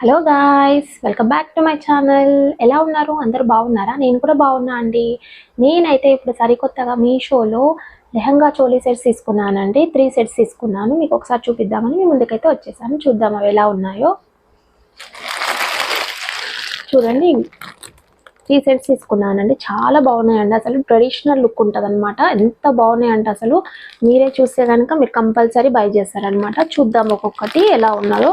Hello guys, welcome back to my channel. ఎలా ఉన్నారు? అందరూ బాగున్నారా? నేను కూడా బాగున్నా అండి. నేనైతే ఇప్పుడు సరికొత్తగా మీషోలో లెహంగా చోలీ సెట్స్ తీసుకున్నానండి. 3 సెట్స్ తీసుకున్నాను. మీకు ఒకసారి చూపిద్దామని మీ ముందుకైతే వచ్చేసాను. చూద్దాం అవి ఎలా ఉన్నాయో. చూడండి, 3 సెట్స్ తీసుకున్నానండి. చాలా బాగున్నాయండి. అసలు ట్రెడిషనల్ లుక్ ఉంటుంది అనమాట. ఎంత బాగున్నాయంటే అసలు మీరే చూస్తే కనుక మీరు కంపల్సరీ బై చేస్తారనమాట. చూద్దాం ఒక్కొక్కటి ఎలా ఉన్నదో.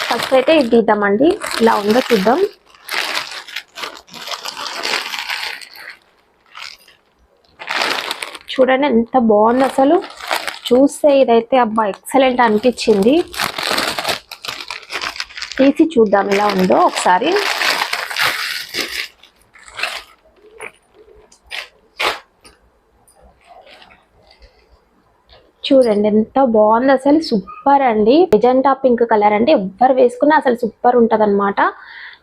ఫస్ట్ అయితే ఇది తీద్దామండి, ఇలా ఉందో చూద్దాం. చూడండి ఎంత బాగుంది అసలు. చూస్తే ఇదైతే అబ్బా ఎక్సలెంట్ అనిపించింది. తీసి చూద్దాం ఎలా ఉందో ఒకసారి. చూడండి ఎంత బాగుంది అసలు. సూపర్ అండి. మెజెంటా పింక్ కలర్ అంటే ఎవ్వరు వేసుకున్నా అసలు సూపర్ ఉంటుంది అనమాట.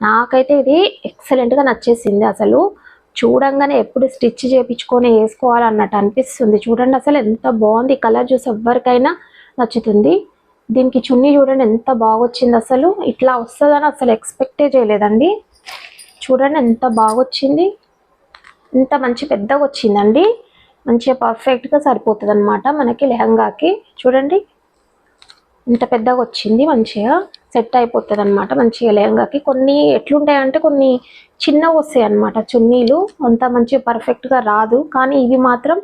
నాకైతే ఇది ఎక్సలెంట్గా నచ్చేసింది. అసలు చూడంగానే ఎప్పుడు స్టిచ్ చేయించుకొని వేసుకోవాలన్నట్టు అనిపిస్తుంది. చూడండి అసలు ఎంత బాగుంది. కలర్ చూసి ఎవరికైనా నచ్చుతుంది. దీనికి చున్నీ చూడండి ఎంత బాగా వచ్చింది. అసలు ఇట్లా వస్తుందని అసలు ఎక్స్పెక్టే చేయలేదండి. చూడండి ఎంత బాగా వచ్చింది. ఇంత మంచి పెద్దగా వచ్చిందండి. మంచిగా పర్ఫెక్ట్గా సరిపోతుంది అనమాట మనకి లెహంగాకి. చూడండి ఇంత పెద్దగా వచ్చింది. మంచిగా సెట్ అయిపోతుంది అనమాట మంచిగా లెహంగాకి. కొన్ని ఎట్లుంటాయంటే కొన్ని చిన్నగా వస్తాయి అనమాట చున్నీలు, అంత మంచిగా పర్ఫెక్ట్గా రాదు. కానీ ఇవి మాత్రం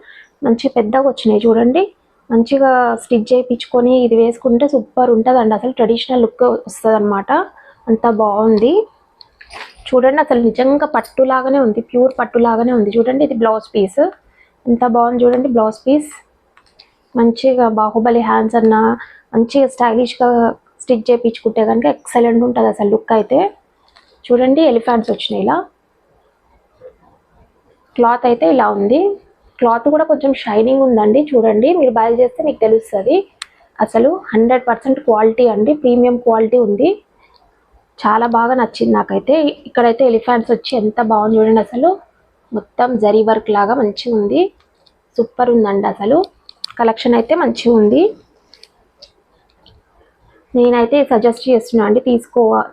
మంచి పెద్దగా వచ్చినాయి. చూడండి మంచిగా స్టిచ్ చేయించుకొని ఇది వేసుకుంటే సూపర్ ఉంటుందండి. అసలు ట్రెడిషనల్ లుక్ వస్తుంది అనమాట. అంత బాగుంది. చూడండి అసలు నిజంగా పట్టులాగానే ఉంది, ప్యూర్ పట్టులాగానే ఉంది. చూడండి ఇది బ్లౌజ్ పీస్ ఎంత బాగుంది. చూడండి బ్లౌజ్ పీస్ మంచిగా బాహుబలి హ్యాండ్స్ అన్న మంచిగా స్టైలిష్గా స్టిచ్ చేయించుకుంటే కనుక ఎక్సలెంట్ ఉంటుంది అసలు లుక్ అయితే. చూడండి ఎలిఫెంట్స్ వచ్చినాయి. ఇలా క్లాత్ అయితే ఇలా ఉంది. క్లాత్ కూడా కొంచెం షైనింగ్ ఉందండి. చూడండి మీరు బై చేస్తే మీకు తెలుస్తుంది. అసలు 100% క్వాలిటీ అండి, ప్రీమియం క్వాలిటీ ఉంది. చాలా బాగా నచ్చింది నాకైతే. ఇక్కడైతే ఎలిఫెంట్స్ వచ్చి ఎంత బాగుంది చూడండి. అసలు మొత్తం జరీ వర్క్ లాగా మంచిగా ఉంది. సూపర్ ఉందండి. అసలు కలెక్షన్ అయితే మంచిగా ఉంది. నేనైతే సజెస్ట్ చేస్తున్నా అండి,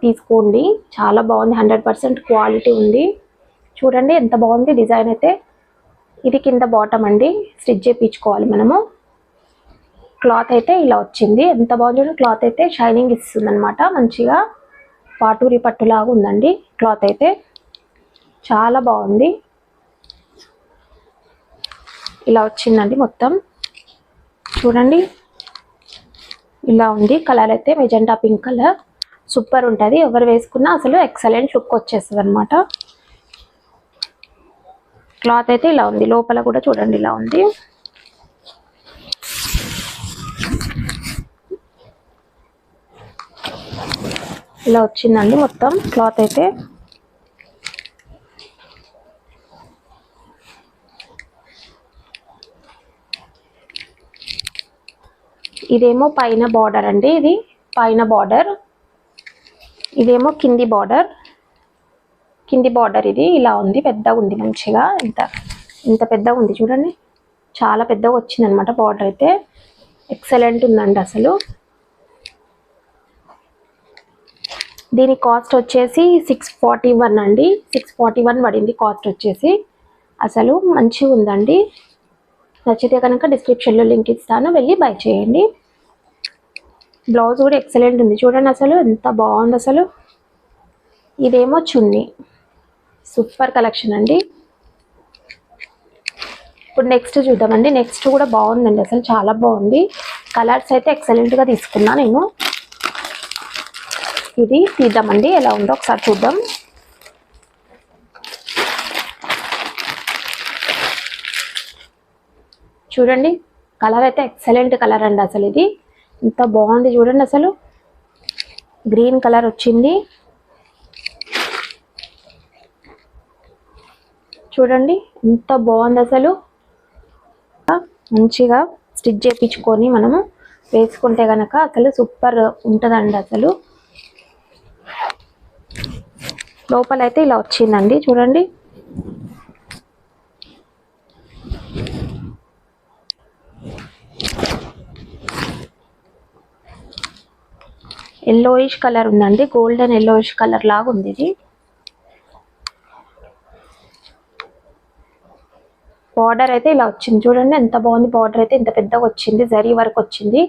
తీసుకోండి. చాలా బాగుంది. 100% క్వాలిటీ ఉంది. చూడండి ఎంత బాగుంది డిజైన్ అయితే. ఇది కింద బాటమ్ అండి, స్టిచ్ చేయించుకోవాలి మనము. క్లాత్ అయితే ఇలా వచ్చింది. ఎంత బాగుంది. క్లాత్ అయితే షైనింగ్ ఇస్తుంది అనమాట. మంచిగా పాటూరి పట్టులాగా ఉందండి క్లాత్ అయితే. చాలా బాగుంది. ఇలా వచ్చిందండి మొత్తం. చూడండి ఇలా ఉంది. కలర్ అయితే మెజెంటా పింక్ కలర్. సూపర్ ఉంటుంది. ఎవరు వేసుకున్నా అసలు ఎక్సలెంట్ లుక్ వచ్చేస్తుంది అనమాట. క్లాత్ అయితే ఇలా ఉంది. లోపల కూడా చూడండి ఇలా ఉంది. ఇలా వచ్చిందండి మొత్తం క్లాత్ అయితే. ఇదేమో పైన బార్డర్ అండి, ఇది పైన బార్డర్. ఇదేమో కింది బార్డర్. కింది బార్డర్ ఇది ఇలా ఉంది. పెద్దగా ఉంది మంచిగా. ఇంత పెద్దగా ఉంది చూడండి. చాలా పెద్దగా వచ్చింది అనమాట బార్డర్ అయితే. ఎక్సలెంట్ ఉందండి అసలు. దీని కాస్ట్ వచ్చేసి 641 అండి. 641 పడింది కాస్ట్ వచ్చేసి. అసలు మంచిగా ఉందండి. నచ్చితే కనుక డిస్క్రిప్షన్లో లింక్ ఇస్తాను, వెళ్ళి బై చేయండి. బ్లౌజ్ కూడా ఎక్సలెంట్ ఉంది. చూడండి అసలు ఎంత బాగుంది అసలు. ఇదేమో చున్నీ. సూపర్ కలెక్షన్ అండి. ఇప్పుడు నెక్స్ట్ చూద్దామండి. నెక్స్ట్ కూడా బాగుందండి అసలు, చాలా బాగుంది. కలర్స్ అయితే ఎక్సలెంట్గా తీసుకున్నా నేను. ఇది తీద్దామండి, ఎలా ఉందో ఒకసారి చూద్దాం. చూడండి కలర్ అయితే ఎక్సలెంట్ కలర్ అండి అసలు. ఇది ఎంత బాగుంది చూడండి అసలు. గ్రీన్ కలర్ వచ్చింది. చూడండి ఎంత బాగుంది అసలు. మంచిగా స్టిచ్ చేయించుకొని మనము వేసుకుంటే కనుక అసలు సూపర్ ఉంటుందండి అసలు. లోపల అయితే ఇలా వచ్చిందండి చూడండి. ఎల్లోయిష్ కలర్ ఉందండి, గోల్డెన్ ఎల్లోయిష్ కలర్ లాగా ఉంది ఇది. బార్డర్ అయితే ఇలా వచ్చింది చూడండి, ఎంత బాగుంది. బార్డర్ అయితే ఇంత పెద్దగా వచ్చింది, జరీ వర్క్ వచ్చింది,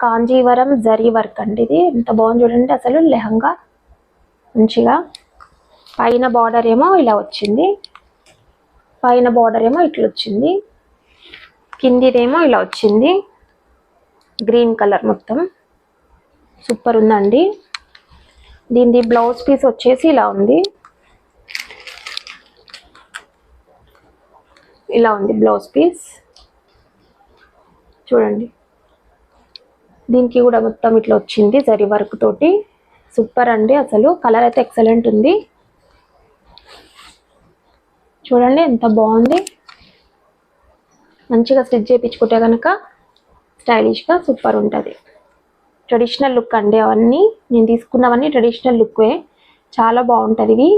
కాంజీవరం జరీ వర్క్ అండి ఇది. ఎంత బాగుంది చూడండి అసలు లెహంగా మంచిగా. పైన బార్డర్ ఏమో ఇలా వచ్చింది, పైన బార్డర్ ఏమో ఇట్లా వచ్చింది, కిందిదేమో ఇలా వచ్చింది గ్రీన్ కలర్. మొత్తం సూపర్ ఉందండి. దీని బ్లౌజ్ పీస్ వచ్చేసి ఇలా ఉంది, ఇలా ఉంది బ్లౌజ్ పీస్ చూడండి. దీనికి కూడా మొత్తం ఇట్లా వచ్చింది జరీ వర్క్ తోటి. సూపర్ అండి అసలు, కలర్ అయితే ఎక్సలెంట్ ఉంది చూడండి, ఎంత బాగుంది. మంచిగా స్టిచ్ చేయించుకుంటే కనుక స్టైలిష్గా సూపర్ ఉంటుంది. ట్రెడిషనల్ లుక్ అండి అవన్నీ, నేను తీసుకున్నవన్నీ ట్రెడిషనల్ లుక్వే, చాలా బాగుంటుంది ఇవి.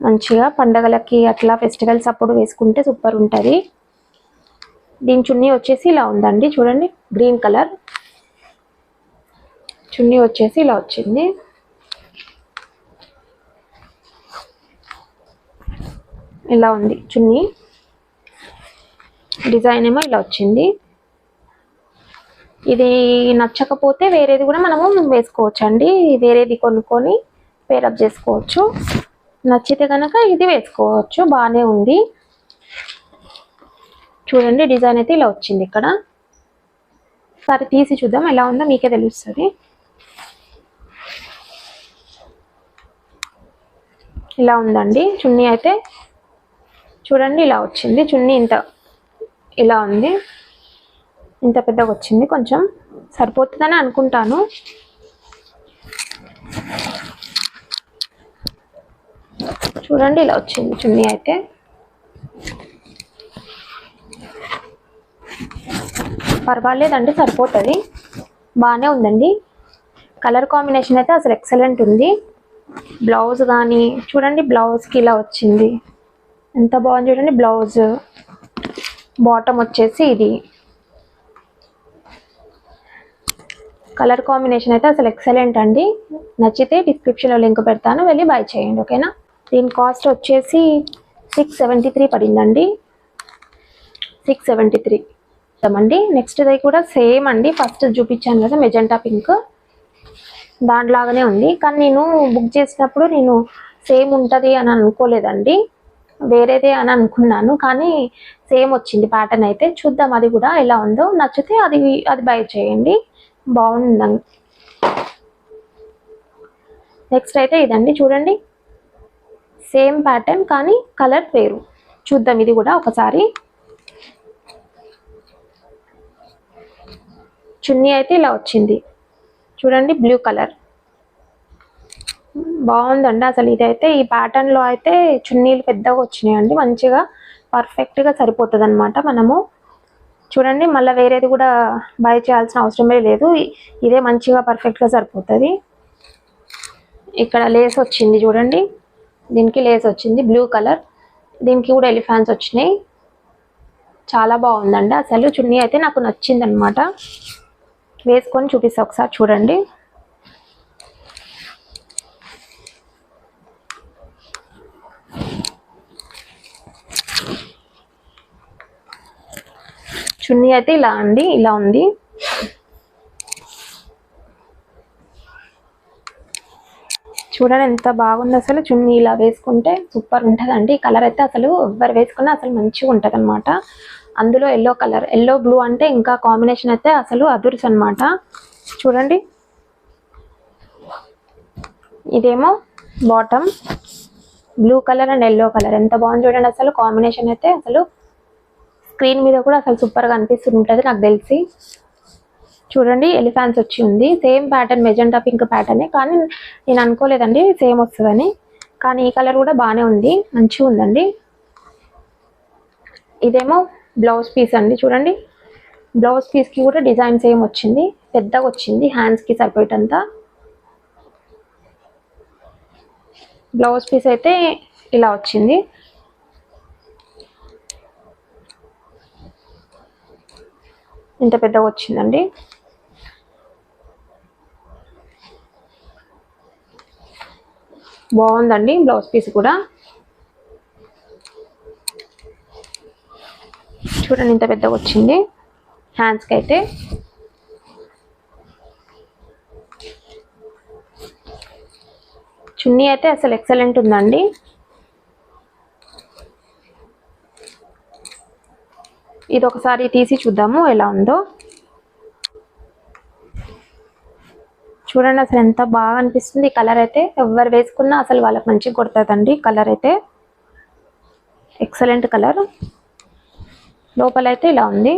మంచిగా పండగలకి అట్లా ఫెస్టివల్స్ అప్పుడు వేసుకుంటే సూపర్ ఉంటుంది. దీని చున్నీ వచ్చేసి ఇలా ఉందండి చూడండి, గ్రీన్ కలర్ చున్నీ వచ్చేసి ఇలా వచ్చింది. ఇలా ఉంది చున్నీ, డిజైన్ ఏమో ఇలా వచ్చింది. ఇది నచ్చకపోతే వేరేది కూడా మనము వేసుకోవచ్చు అండి, వేరేది కొనుక్కొని పేరప్ చేసుకోవచ్చు. నచ్చితే కనుక ఇది వేసుకోవచ్చు, బాగానే ఉంది చూడండి. డిజైన్ అయితే ఇలా వచ్చింది ఇక్కడ. సరే తీసి చూద్దాం ఎలా ఉందో, మీకే తెలుస్తుంది. ఇలా ఉందండి చున్నీ అయితే చూడండి, ఇలా వచ్చింది చున్నీ. ఇంత ఇలా ఉంది, ఇంత పెద్దగా వచ్చింది, కొంచెం సరిపోతుందని అనుకుంటాను. చూడండి ఇలా వచ్చింది చున్నీ అయితే. పర్వాలేదండి, సరిపోతుంది, బాగానే ఉందండి. కలర్ కాంబినేషన్ అయితే అసలు ఎక్సలెంట్ ఉంది. బ్లౌజ్ కానీ చూడండి, బ్లౌజ్కి ఇలా వచ్చింది, ఎంత బాగుంది చూడండి బ్లౌజ్. బాటమ్ వచ్చేసి ఇది. కలర్ కాంబినేషన్ అయితే అసలు ఎక్సలెంట్ అండి. నచ్చితే డిస్క్రిప్షన్లో లింక్ పెడతాను, వెళ్ళి బై చేయండి ఓకేనా. దీని కాస్ట్ వచ్చేసి 673 పడిందండి, 673 అండి. నెక్స్ట్ ది కూడా సేమ్ అండి, ఫస్ట్ చూపించాను కదా మెజెంటా పింక్, దాంట్లాగానే ఉంది. కానీ నేను బుక్ చేసినప్పుడు నేను సేమ్ ఉంటుంది అని అనుకోలేదండి, వేరేదే అని అనుకున్నాను. కానీ సేమ్ వచ్చింది ప్యాటర్న్ అయితే. చూద్దాం అది కూడా ఎలా ఉందో, నచ్చితే అది బై చేయండి, బాగుందండి. నెక్స్ట్ అయితే ఇదండి చూడండి, సేమ్ ప్యాటర్న్ కానీ కలర్ వేరు. చూద్దాం ఇది కూడా ఒకసారి. చున్నీ అయితే ఇలా వచ్చింది చూడండి, బ్లూ కలర్, బాగుందండి అసలు. ఇదైతే ఈ ప్యాటర్న్లో అయితే చున్నీలు పెద్దగా వచ్చినాయండి, మంచిగా పర్ఫెక్ట్గా సరిపోతుంది అనమాట. మనము చూడండి మళ్ళీ వేరేది కూడా బై చేయాల్సిన అవసరమే లేదు, ఇదే మంచిగా పర్ఫెక్ట్గా సరిపోతుంది. ఇక్కడ లేస్ వచ్చింది చూడండి, దీనికి లేస్ వచ్చింది బ్లూ కలర్, దీనికి కూడా ఎలిఫాన్స్ వచ్చినాయి. చాలా బాగుందండి అసలు, చున్నీ అయితే నాకు నచ్చింది అనమాట. వేసుకొని చూపిస్తా ఒకసారి చూడండి. చున్నీ అయితే ఇలా అండి, ఇలా ఉంది. చూడండి ఎంత బాగుంది అసలు, చున్నీ ఇలా వేసుకుంటే సూపర్ ఉంటుందండి. కలర్ అయితే అసలు ఎవరు వేసుకున్నా అసలు మంచిగా ఉంటుంది అనమాట. అందులో ఎల్లో కలర్, ఎల్లో బ్లూ అంటే ఇంకా కాంబినేషన్ అయితే అసలు అదుర్స్ అనమాట. చూడండి ఇదేమో bottom, blue colour and yellow colour, ఎంత బాగుంది చూడండి అసలు కాంబినేషన్ అయితే. అసలు స్క్రీన్ మీద కూడా అసలు సూపర్గా అనిపిస్తుంటుంది నాకు తెలిసి. చూడండి ఎలిఫాన్స్ వచ్చి ఉంది, సేమ్ ప్యాటర్న్ మెజెంటా పింక్ ప్యాటర్నే, కానీ నేను అనుకోలేదండి సేమ్ వస్తుందని. కానీ ఈ కలర్ కూడా బాగానే ఉంది, మంచిగా ఉందండి. ఇదేమో బ్లౌజ్ పీస్ అండి చూడండి, బ్లౌజ్ పీస్కి కూడా డిజైన్ సేమ్ వచ్చింది, పెద్దగా వచ్చింది, హ్యాండ్స్కి సరిపోయేటంత. బ్లౌజ్ పీస్ అయితే ఇలా వచ్చింది, ఇంత పెద్దగా వచ్చిందండి. బాగుందండి బ్లౌజ్ పీస్ కూడా. చూడండి ఇంత పెద్దగా వచ్చింది హ్యాండ్స్కి అయితే. చున్నీ అయితే అసలు ఎక్సలెంట్ ఉందండి. ఇది ఒకసారి తీసి చూద్దాము ఎలా ఉందో. చూడండి అసలు ఎంత బాగా అనిపిస్తుంది. ఈ కలర్ అయితే ఎవరు వేసుకున్నా అసలు వాళ్ళకి మంచిగా కొడుతుందండి. కలర్ అయితే ఎక్సలెంట్ కలర్. లోపల అయితే ఇలా ఉంది.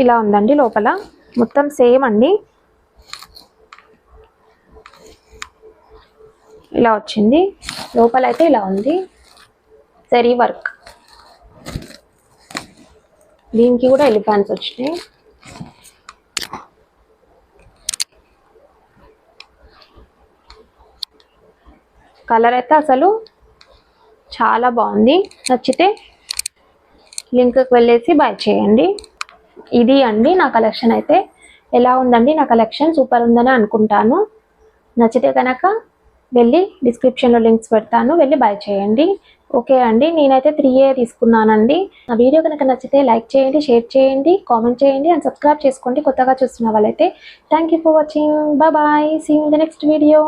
ఇలా ఉందండి లోపల, మొత్తం సేమ్ అండి. ఇలా వచ్చింది. లోపల అయితే ఇలా ఉంది జరీ వర్క్. దీనికి కూడా ఎలిఫాన్స్ వచ్చినాయి. కలర్ అయితే అసలు చాలా బాగుంది. నచ్చితే లింక్కి వెళ్ళేసి బై చేయండి. ఇది అండి నా కలెక్షన్ అయితే. ఎలా ఉందండి నా కలెక్షన్? సూపర్ ఉందని అనుకుంటాను. నచ్చితే కనుక వెళ్ళి డిస్క్రిప్షన్లో లింక్స్ పెడతాను, వెళ్ళి బై చేయండి. ఓకే అండి, నేనైతే 3A తీసుకున్నానండి. నా వీడియో కనుక నచ్చితే లైక్ చేయండి, షేర్ చేయండి, కామెంట్ చేయండి అండ్ సబ్స్క్రైబ్ చేసుకోండి కొత్తగా చూస్తున్న వాళ్ళైతే. Thank you for watching. Bye bye. See you in the next video.